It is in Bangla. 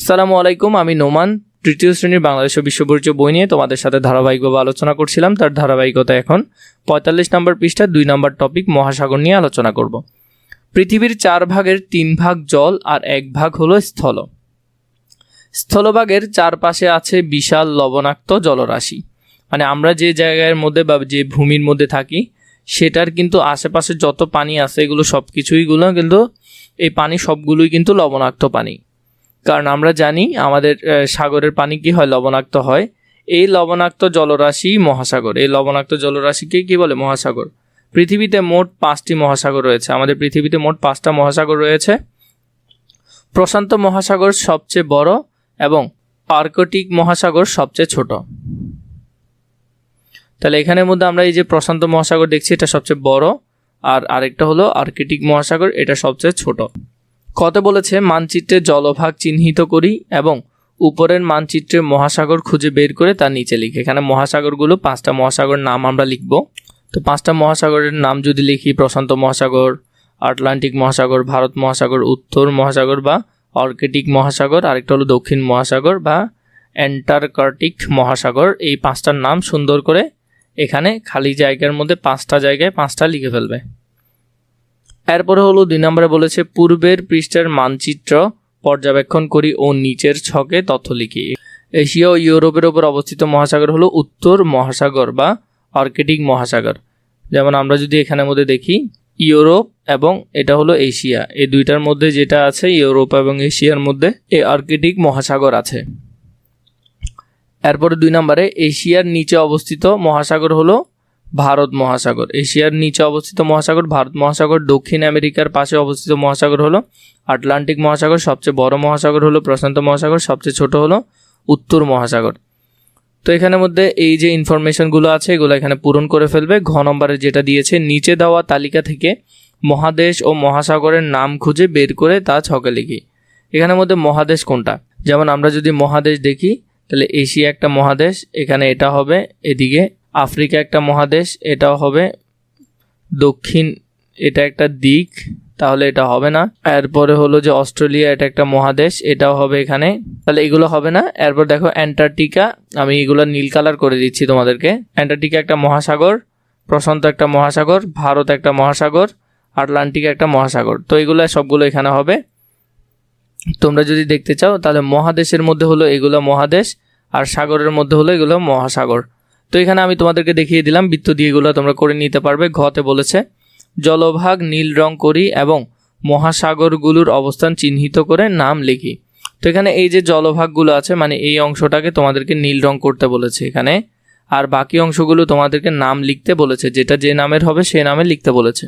আসসালামু আলাইকুম, আমি নোমান তৃতীয় শ্রেণীর বাংলাদেশ ও বিশ্ব পরিচয় বই নিয়ে তোমাদের সাথে ধারাবাহিকভাবে আলোচনা করছিলাম। তার ধারাবাহিকতা এখন ৪৫ নম্বর পৃষ্ঠা ২ নম্বর টপিক মহাসাগর নিয়ে আলোচনা করব। পৃথিবীর ৪ ভাগের ৩ ভাগ জল আর ১ ভাগ হলো স্থল। স্থলভাগের চারপাশে আছে বিশাল লবণাক্ত জলরাশি, মানে আমরা যে জায়গার মধ্যে বা যে ভূমির মধ্যে থাকি সেটার কিন্তু আশেপাশে যত পানি আছে এগুলো সব কিছুইগুলো কিন্তু এই পানি সবগুলোই কিন্তু লবণাক্ত পানি। কারণ আমরা জানি আমাদের সাগরের পানি কি হয়, লবণাক্ত হয়। এই লবণাক্ত জলরাশি মহাসাগর। এই লবণাক্ত জলরাশিকে কি বলে? মহাসাগর। পৃথিবীতে মোট 5টি মহাসাগর রয়েছে। আমাদের পৃথিবীতে মোট 5টা মহাসাগর রয়েছে। প্রশান্ত মহাসাগর সবচেয়ে বড় এবং আর্কটিক মহাসাগর সবচেয়ে ছোট। তাহলে এখানের মধ্যে আমরা এই যে প্রশান্ত মহাসাগর দেখছি এটা সবচেয়ে বড়, আর আরেকটা হলো আর্কটিক মহাসাগর, এটা সবচেয়ে ছোট। কত বলেছে মানচিত্রে জলভাগ চিহ্নিত করি এবং উপরের মানচিত্রে মহাসাগর খুঁজে বের করে তার নিচে লিখি। এখানে মহাসাগরগুলো 5টা মহাসাগর নাম আমরা লিখব। তো 5টা মহাসাগরের নাম যদি লিখি, প্রশান্ত মহাসাগর, আটলান্টিক মহাসাগর, ভারত মহাসাগর, উত্তর মহাসাগর বা আর্কটিক মহাসাগর, আরেকটা হলো দক্ষিণ মহাসাগর বা অ্যান্টার্কটিক মহাসাগর। এই 5টার নাম সুন্দর করে এখানে খালি জায়গার মধ্যে 5টা জায়গায় 5টা লিখে ফেলবে। এরপরে হলো 2 নম্বরে বলেছে পূর্বের পৃষ্ঠার মানচিত্র পর্যবেক্ষণ করি ও নিচের ছকে তথ্য লিখি। এশিয়া ও ইউরোপের ওপর অবস্থিত মহাসাগর হলো উত্তর মহাসাগর বা আর্কটিক মহাসাগর। যেমন আমরা যদি এখানের মধ্যে দেখি ইউরোপ এবং এটা হলো এশিয়া, এই দুইটার মধ্যে যেটা আছে ইউরোপ এবং এশিয়ার মধ্যে এই আর্কটিক মহাসাগর আছে। এরপরে 2 নম্বরে এশিয়ার নিচে অবস্থিত মহাসাগর হলো ভারত মহাসাগর। এশিয়ার নিচে অবস্থিত মহাসাগর ভারত মহাসাগর। দক্ষিণ আমেরিকার পাশে অবস্থিত মহাসাগর হলো আটলান্টিক মহাসাগর। সবচেয়ে বড় মহাসাগর হলো প্রশান্ত মহাসাগর। সবচেয়ে ছোট হলো উত্তর মহাসাগর। তো এখানের মধ্যে এই যে ইনফরমেশনগুলো আছে এগুলো এখানে পূরণ করে ফেলবে। ঘ নম্বরে যেটা দিয়েছে নিচে দেওয়া তালিকা থেকে মহাদেশ ও মহাসাগরের নাম খুঁজে বের করে তা ছকে লিখি। এখানের মধ্যে মহাদেশ কোনটা? যেমন আমরা যদি মহাদেশ দেখি তাহলে এশিয়া একটা মহাদেশ, এখানে এটা হবে। এদিকে আফ্রিকা একটা মহাদেশ, এটাও হবে। দক্ষিণ এটা একটা দিক, তাহলে এটা হবে না। এরপরে হলো যে অস্ট্রেলিয়া, এটা একটা মহাদেশ, এটাও হবে এখানে, তাহলে এগুলো হবে না। এরপর দেখো অ্যান্টার্কটিকা, আমি এগুলো নীল কালার করে দিচ্ছি তোমাদেরকে। অ্যান্টার্কটিকা একটা মহাসাগর, প্রশান্ত একটা মহাসাগর, ভারত একটা মহাসাগর, আটলান্টিক একটা মহাসাগর। তো এগুলো সবগুলো এখানে হবে। তোমরা যদি দেখতে চাও তাহলে মহাদেশের মধ্যে হলো এগুলো মহাদেশ, আর সাগরের মধ্যে হলো এগুলো মহাসাগর। তো এখানে আমি তোমাদেরকে দেখিয়ে দিলাম, বৃত্ত দিয়ে এগুলো তোমরা করে নিতে পারবে। ঘতে বলেছে জলভাগ নীল রং করি এবং মহাসাগরগুলোর অবস্থান চিহ্নিত করে নাম লিখি। তো এখানে এই যে জলভাগগুলো আছে মানে এই অংশটাকে তোমাদেরকে নীল রং করতে বলেছে এখানে, আর বাকি অংশগুলো তোমাদেরকে নাম লিখতে বলেছে, যেটা যে নামের হবে সেই নামে লিখতে বলেছে।